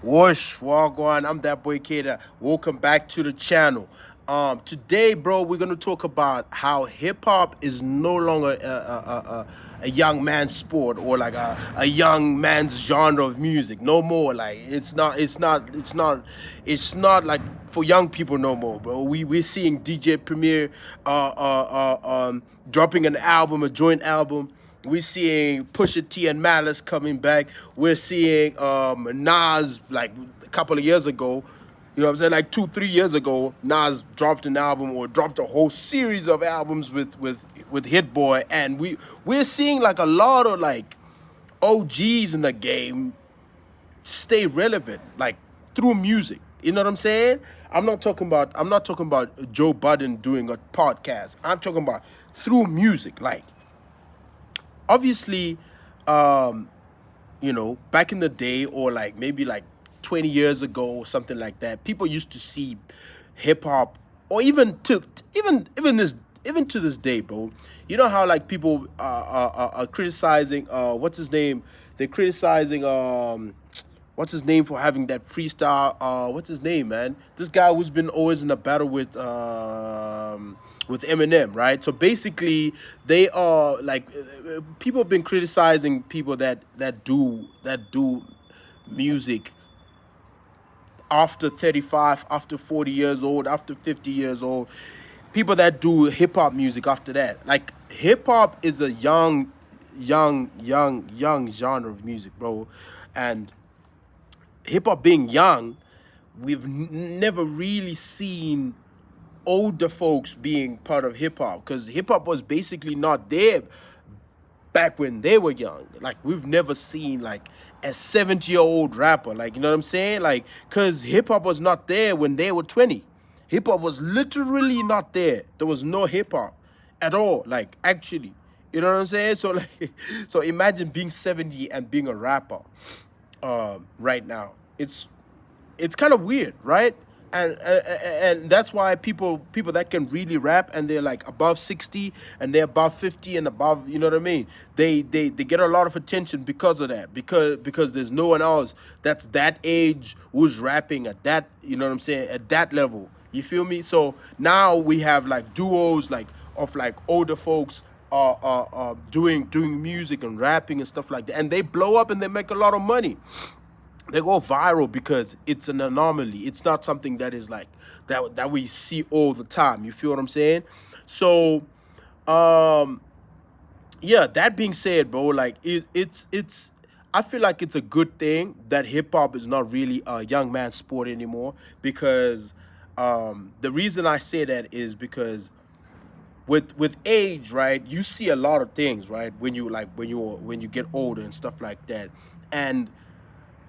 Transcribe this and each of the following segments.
Whoosh, Wagwan, I'm that boy Kida. Welcome back to the channel. Today, bro, we're gonna talk about how hip hop is no longer a young man's sport or like a young man's genre of music. No more. Like it's not like for young people no more, bro. We're seeing DJ Premier dropping an album, a joint album. We're seeing Pusha T and Malice coming back. We're seeing Nas like a couple of years ago. You know what I'm saying? Like 2, 3 years ago, Nas dropped an album or dropped a whole series of albums with Hit Boy, and we're seeing like a lot of like OGs in the game stay relevant, like through music. You know what I'm saying? I'm not talking about Joe Budden doing a podcast. I'm talking about through music, like obviously, um, back in the day or like maybe like 20 years ago or something like that, people used to see hip hop or even to this day, bro. You know how like people are criticizing what's his name? They're criticizing what's his name for having that freestyle? What's his name, man? This guy who's been always in a battle with Eminem, right? So basically, they are like people have been criticizing people that do music after 35, after 40 years old, after 50 years old. People that do hip hop music after that. Like hip hop is a young genre of music, bro. And hip hop being young, we've never really seen older folks being part of hip hop because hip hop was basically not there back when they were young. Like we've never seen like a 70-year-old rapper, like you know what I'm saying? Like cause hip hop was not there when they were 20. Hip hop was literally not there. There was no hip hop at all. Like actually. You know what I'm saying? So like so imagine being 70 and being a rapper right now. It's kind of weird, right? And that's why people that can really rap and they're like above 60 and they're above 50 and above, you know what I mean? They get a lot of attention because of that. Because there's no one else that's that age who's rapping at that, you know what I'm saying, at that level. You feel me? So now we have like duos like of like older folks doing music and rapping and stuff like that, and they blow up and they make a lot of money. They go viral because it's an anomaly. It's not something that is like that we see all the time. You feel what I'm saying? So, um, yeah. That being said, bro, like it's. I feel like it's a good thing that hip hop is not really a young man's sport anymore because the reason I say that is because with age, right? You see a lot of things, right? When you get older and stuff like that, and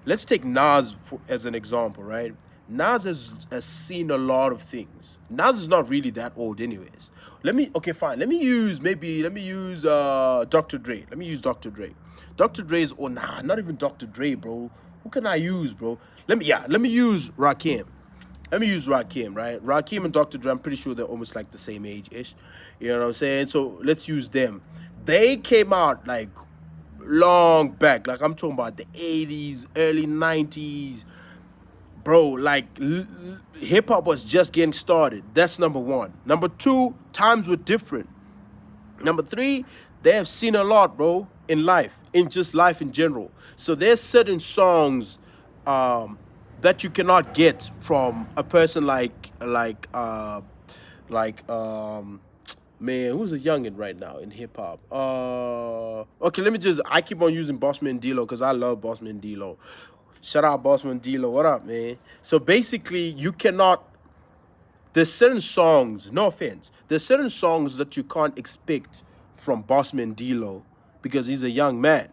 let's take Nas as an example, right? Nas has seen a lot of things. Nas is not really that old, anyways. Okay, fine. Let me use Dr. Dre. Let me use Dr. Dre. Dr. Dre is oh nah, not even Dr. Dre, bro. Who can I use, bro? Let me use Rakim. Let me use Rakim, right? Rakim and Dr. Dre, I'm pretty sure they're almost like the same age ish. You know what I'm saying? So let's use them. They came out like long back. Like I'm talking about the 80s, early 90s. Bro, like hip hop was just getting started. That's number one. Number two, times were different. Number three, they have seen a lot, bro, in life, in just life in general. So there's certain songs that you cannot get from a person like man, who's a youngin right now in hip hop? Okay, I keep on using Bossman D-Lo because I love Bossman D-Lo. Shout out Bossman D-Lo. What up, man? So basically, you cannot. There's certain songs. No offense. There's certain songs that you can't expect from Bossman D-Lo because he's a young man.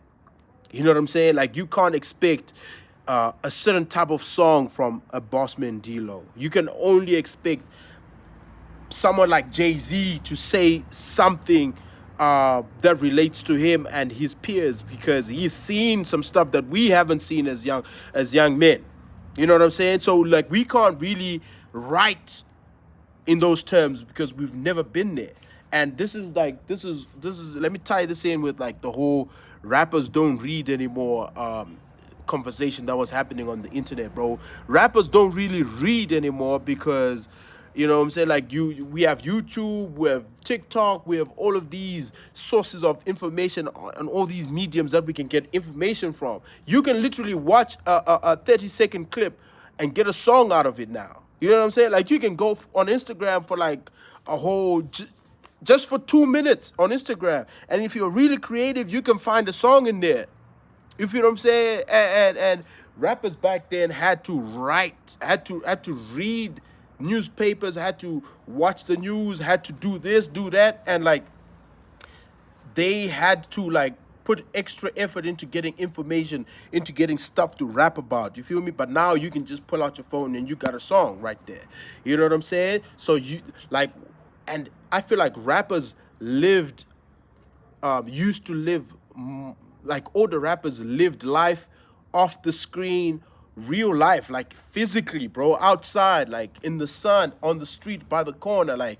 You know what I'm saying? Like you can't expect a certain type of song from a Bossman D-Lo. You can only expect someone like Jay-Z to say something that relates to him and his peers because he's seen some stuff that we haven't seen as young men. You know what I'm saying? So like we can't really write in those terms because we've never been there. And this is let me tie this in with like the whole rappers don't read anymore conversation that was happening on the internet, bro. Rappers don't really read anymore because, you know what I'm saying? Like we have YouTube, we have TikTok, we have all of these sources of information on all these mediums that we can get information from. You can literally watch a 30-second clip and get a song out of it now. You know what I'm saying? Like you can go on Instagram for like a whole just for 2 minutes on Instagram. And if you're really creative, you can find a song in there. You feel what I'm saying? And rappers back then had to write, had to read newspapers, had to watch the news, had to do this, do that, and like they had to like put extra effort into getting information, into getting stuff to rap about. You feel me? But now you can just pull out your phone and you got a song right there. You know what I'm saying? So you like, and I feel like rappers lived, used to live, like older rappers lived life off the screen, real life, like physically, bro, outside, like in the sun, on the street, by the corner, like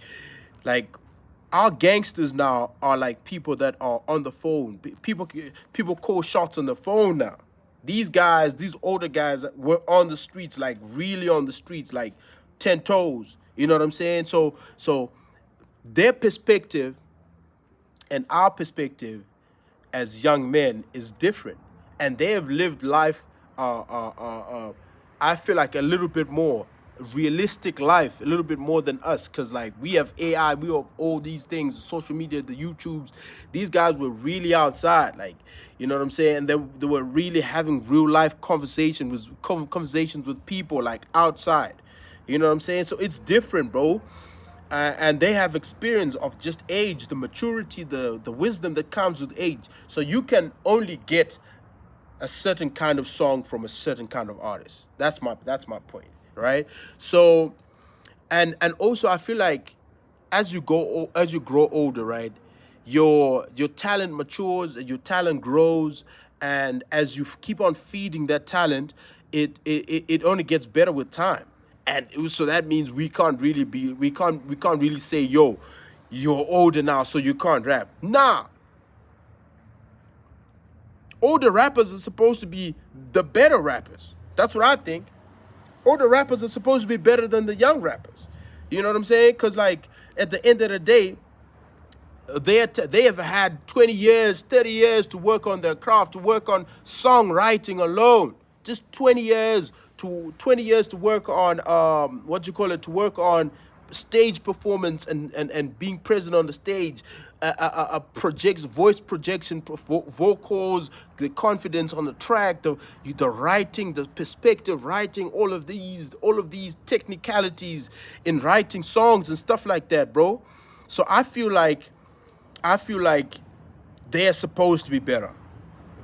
our gangsters now are like people that are on the phone. People call shots on the phone now. These guys, these older guys were on the streets, like really on the streets, like 10 toes. You know what I'm saying? So their perspective and our perspective as young men is different, and they have lived life. I feel like a little bit more realistic life, a little bit more than us, because like we have AI, we have all these things, social media, the YouTubes. These guys were really outside, like, you know what I'm saying? And they were really having real life conversations with people like outside. You know what I'm saying? So it's different, bro. And they have experience of just age, the maturity, the wisdom that comes with age. So you can only get a certain kind of song from a certain kind of artist. That's my point, right? So, and also I feel like as you grow older, right, your talent matures, your talent grows, and as you keep on feeding that talent, it only gets better with time. And so that means we can't really say, yo, you're older now so you can't rap. Nah, older rappers are supposed to be the better rappers. That's what I think. Older rappers are supposed to be better than the young rappers. You know what I'm saying? Because like at the end of the day, they have had 20 years, 30 years to work on their craft, to work on songwriting alone. Just 20 years to work on to work on stage performance and being present on the stage, voice projection, vocals, the confidence on the track, the writing, the perspective writing, all of these technicalities in writing songs and stuff like that, bro. So I feel like they're supposed to be better.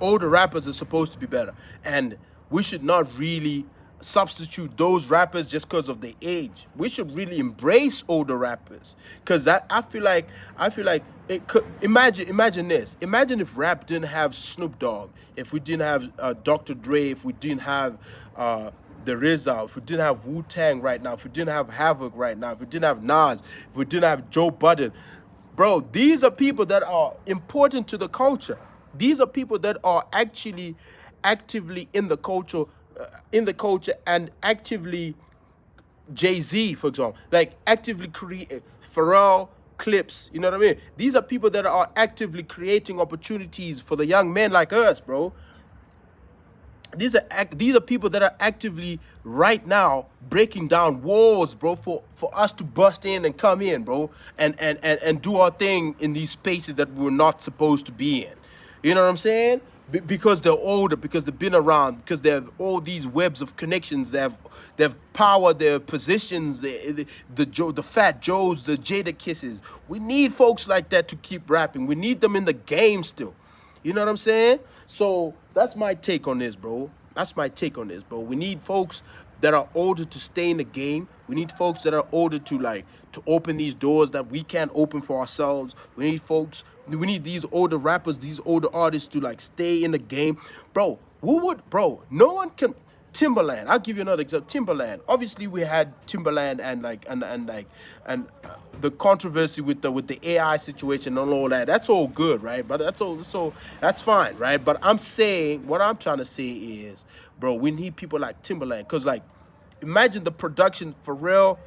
Older rappers are supposed to be better, and we should not really substitute those rappers just because of their age. We should really embrace older rappers, because I feel like it could. Imagine this. Imagine if rap didn't have Snoop Dogg, if we didn't have Dr. Dre, if we didn't have the RZA, if we didn't have Wu-Tang right now, if we didn't have Havoc right now, if we didn't have Nas, if we didn't have Joe Budden. Bro, these are people that are important to the culture. These are people that are actually actively in the culture, and actively, Jay-Z, for example, like actively create Pharrell, Clips. You know what I mean? These are people that are actively creating opportunities for the young men like us, bro. These are people that are actively right now breaking down walls, bro, for us to bust in and come in, bro, and do our thing in these spaces that we're not supposed to be in. You know what I'm saying? Because they're older, because they've been around, because they have all these webs of connections. They have power, they have positions, the Fat Joes, the Jada Kisses. We need folks like that to keep rapping. We need them in the game still. You know what I'm saying? So that's my take on this, bro. We need folks that are older to stay in the game. We need folks that are older to open these doors that we can't open for ourselves. We need these older rappers, these older artists to stay in the game. Bro, no one can Timberland. I'll give you another example. Timberland. Obviously, we had Timberland and the controversy with the AI situation and all that. That's all good, right? But that's all. So that's fine, right? But I'm saying what I'm trying to say is, bro, we need people like Timberland, cause like, imagine the production Pharrell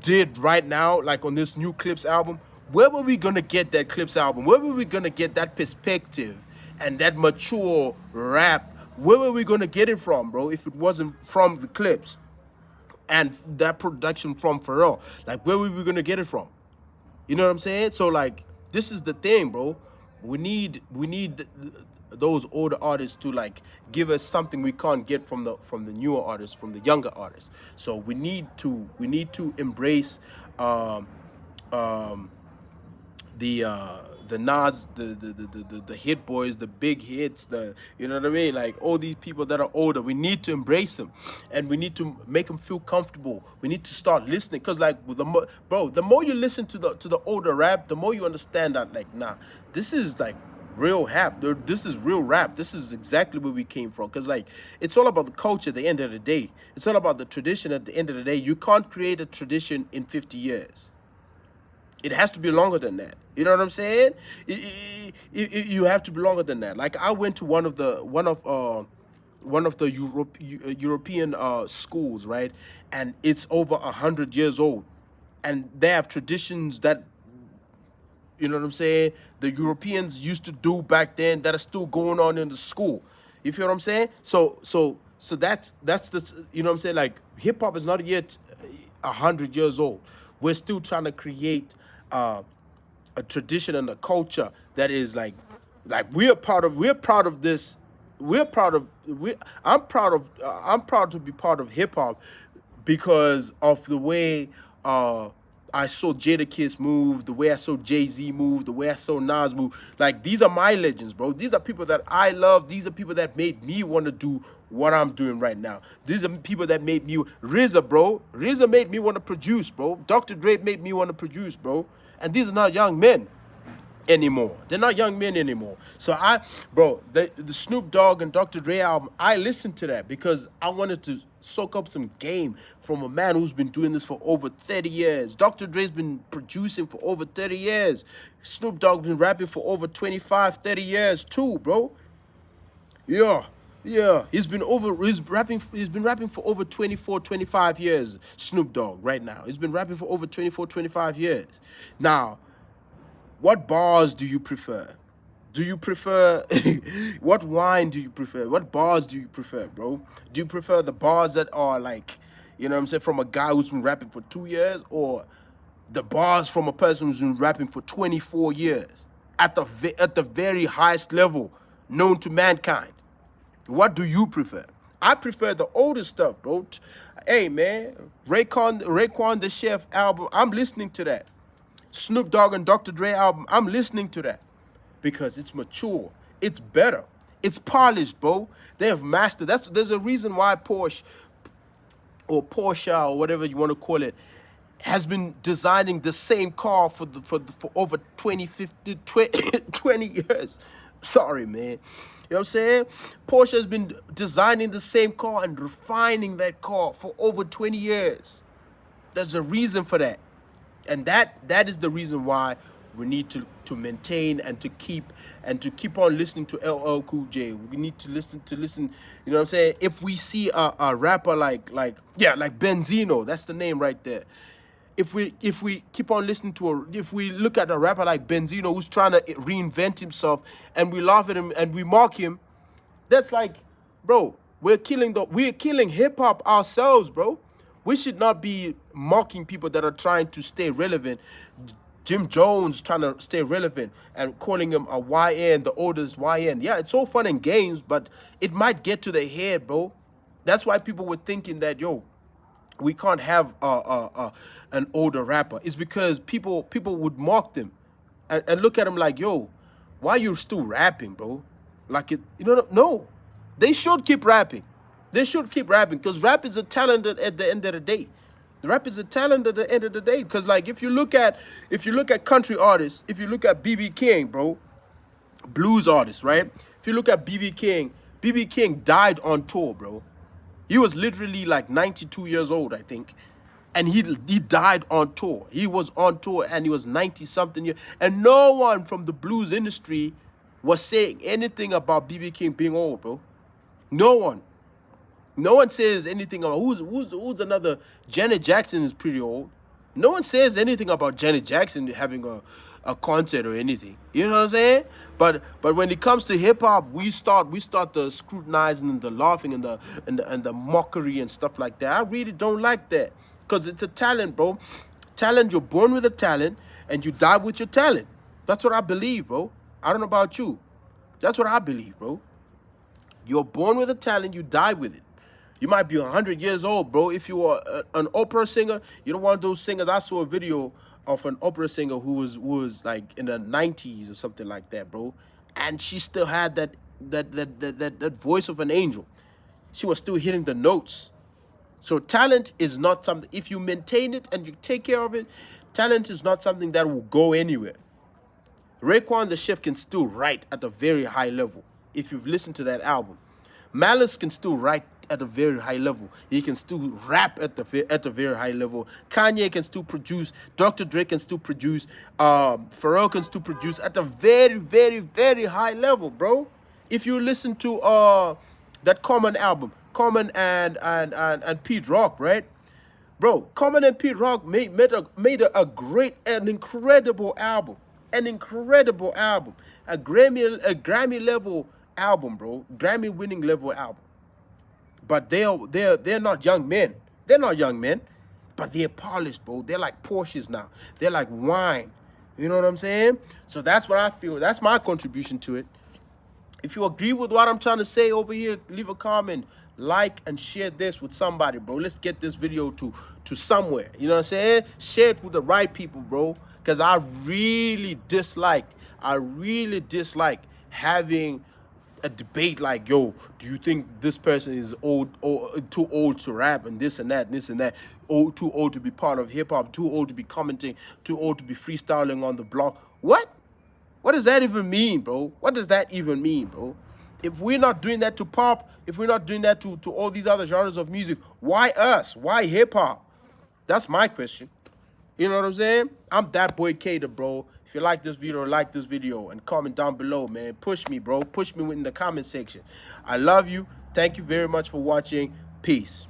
did right now, like on this new Clips album. Where were we gonna get that Clips album? Where were we gonna get that perspective and that mature rap? Where were we gonna get it from, bro? If it wasn't from the Clips and that production from Pharrell, like where were we gonna get it from? You know what I'm saying? So like, this is the thing, bro. We need those older artists to like give us something we can't get from the newer artists, from the younger artists. So we need to embrace um, um, the Nas, the hit boys, the big hits, the, you know what I mean? Like all these people that are older, we need to embrace them, and we need to make them feel comfortable. We need to start listening, cause like the more you listen to the older rap, the more you understand that like, nah, this is like real rap. This is real rap. This is exactly where we came from. Cause like, it's all about the culture at the end of the day. It's all about the tradition at the end of the day. You can't create a tradition in 50 years. It has to be longer than that. You know what I'm saying? You have to be longer than that. Like I went to one of the European schools, right? And it's over 100 years old, and they have traditions that, you know what I'm saying, the Europeans used to do back then that are still going on in the school. You feel what I'm saying? So that's the, you know what I'm saying, like hip hop is not yet 100 years old. We're still trying to create uh, a tradition and a culture that is like we're proud of this. We're proud of we I'm proud to be part of hip hop because of the way I saw Jadakiss move, the way I saw Jay-Z move, the way I saw Nas move. Like, these are my legends, bro. These are people that I love. These are people that made me want to do what I'm doing right now. These are people that made me RZA, bro. RZA made me want to produce, bro. Dr. Dre made me want to produce, bro. And these are not young men anymore. They're not young men anymore. So bro, the Snoop Dogg and Dr. Dre album, I listened to that because I wanted to soak up some game from a man who's been doing this for over 30 years. Dr. Dre's been producing for over 30 years. Snoop Dogg's been rapping for over 25, 30 years too, bro. Yeah. Yeah, he's been rapping for over 24, 25 years, Snoop Dogg right now. He's been rapping for over 24, 25 years. Now, what bars do you prefer? Do you prefer what wine do you prefer? What bars do you prefer, bro? Do you prefer the bars that are like, you know what I'm saying, from a guy who's been rapping for 2 years, or the bars from a person who's been rapping for 24 years at the very highest level known to mankind? What do you prefer? I prefer the older stuff, bro. Hey, man, Raekwon the Chef album, I'm listening to that. Snoop Dogg and Dr. Dre album, I'm listening to that because it's mature, it's better, it's polished, bro. They have mastered. There's a reason why Porsche or whatever you want to call it has been designing the same car for over 20, 50, 20 years. Sorry, man. You know what I'm saying? Porsche has been designing the same car and refining that car for over 20 years. There's a reason for that. And that is the reason why we need to maintain and to keep on listening to LL Cool J. We need to listen, you know what I'm saying? If we see a rapper like Benzino, that's the name right there. If we keep on listening if we look at a rapper like Benzino who's trying to reinvent himself, and we laugh at him and we mock him, that's like, bro, we're killing hip hop ourselves, bro. We should not be mocking people that are trying to stay relevant. Jim Jones trying to stay relevant and calling him a YN, the oldest YN. Yeah, it's all fun and games, but it might get to their head, bro. That's why people were thinking that, yo, we can't have an older rapper. It's because people would mock them and look at them like, yo, why you still rapping, bro? Like, no. They should keep rapping. They should keep rapping because rap is a talent at the end of the day. Rap is a talent at the end of the day. Because like, if you look at country artists, if you look at BB King, bro, blues artists, right? If you look at BB King died on tour, bro. He was literally like 92 years old, I think. And he died on tour. He was on tour and he was 90 something years. And no one from the blues industry was saying anything about BB King being old, bro. No one. No one says anything about who's another. Janet Jackson is pretty old. No one says anything about Janet Jackson having a concert or anything. You know what I'm saying? But when it comes to hip hop, we start the scrutinizing and the laughing and the mockery and stuff like that. I really don't like that. Because it's a talent, bro. Talent, you're born with a talent and you die with your talent. That's what I believe, bro. I don't know about you. That's what I believe, bro. You're born with a talent, you die with it. You might be 100 years old, bro. If you are an opera singer, you're one of those singers. I saw a video of an opera singer who was like in the 90s or something like that, bro. And she still had that voice of an angel. She was still hitting the notes. So talent is not something, if you maintain it and you take care of it, talent is not something that will go anywhere. Raekwon the Chef can still write at a very high level. If you've listened to that album, Malice can still write at a very high level. He can still rap at a very high level. Kanye can still produce. Dr. Dre can still produce. Pharrell can still produce at a very, very, very high level, bro. If you listen to that Common album, Common and Pete Rock, right? Bro, Common and Pete Rock made a great, an incredible album. An incredible album. A Grammy level album, bro. Grammy winning level album. But they're not young men. They're not young men. But they're polished, bro. They're like Porsches now. They're like wine. You know what I'm saying? So that's what I feel. That's my contribution to it. If you agree with what I'm trying to say over here, leave a comment, like, and share this with somebody, bro. Let's get this video to somewhere. You know what I'm saying? Share it with the right people, bro. Because I really dislike having a debate like, yo, do you think this person is old or too old to rap and this and that and this and that? Too old to be part of hip hop, too old to be commenting, too old to be freestyling on the block. What? What does that even mean, bro? What does that even mean, bro? If we're not doing that to pop, if we're not doing that to all these other genres of music, why us? Why hip hop? That's my question. You know what I'm saying? I'm that boy Kader, bro. If you like this video, and comment down below, man. Push me, bro. Push me in the comment section. I love you. Thank you very much for watching. Peace.